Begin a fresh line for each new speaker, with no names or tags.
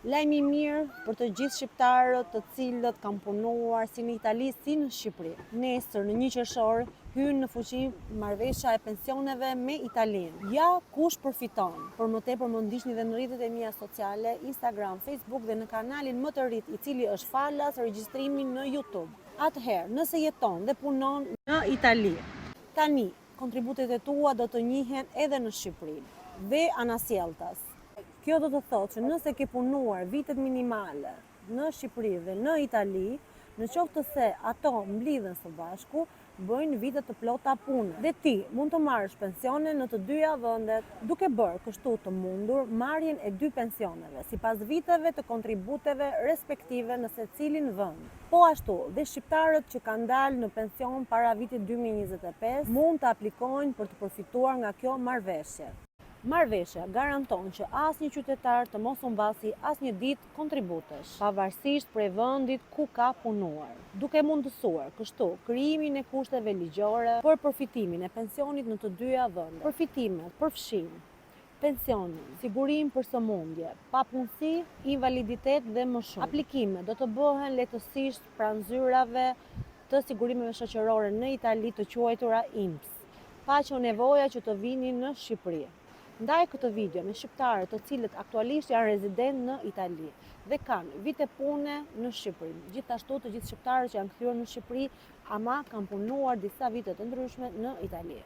Lajmi i mirë për të gjithë shqiptarët të cilët kanë punuar si në Itali si në Shqipëri. Nesër në 1 qershor hyn në fuqi marrëveshja e pensioneve me Italinë. Ja kush përfiton. Për më tepër më ndiqni dhe në rrjetet e mia sociale, Instagram, Facebook dhe në kanalin më të ri i cili është falas regjistrimin në YouTube. Atëherë, nëse jeton dhe punon në Itali, tani kontributet e tua do të njihen edhe në Shqipëri dhe anasjelltas. Kjo do të thotë që nëse ke punuar vitet minimale në Shqipëri dhe në Itali, në qoftë se ato mblidhen së bashku, bëjnë vite të plota pune. Dhe ti mund të marrësh pensione në të dyja vendet, duke bërë kështu të mundur marrjen e 2 pensioneve, sipas viteve të kontributeve respektive në secilin vend. Po ashtu, dhe shqiptarët që kanë dalë në pension para vitit 2025 mund të aplikojnë për të përfituar nga kjo marrëveshje. Marrëveshja garanton që asnjë qytetar të mos humbasi asnjë ditë kontributesh, pavarësisht prej vendit ku ka punuar, duke mundësuar kështu krijimin e kushteve ligjore për përfitimin e pensionit në të dyja vendet. Përfitimet përfshin pensionin, sigurim për sëmundje, papunësi, invaliditet dhe më shumë. Aplikimet do të bëhen lehtësisht pranë zyrave të sigurimeve shoqërore në Itali të quajtura INPS, pa që nevoja që të vini në Shqipëri. Ndaj këtë video me shqiptarët të cilët aktualisht janë rezident në Itali dhe kanë vite pune në Shqipëri. Gjithashtu të gjithë shqiptarët që janë kthyer në Shqipëri ama kanë punuar disa vite të ndryshme në Itali.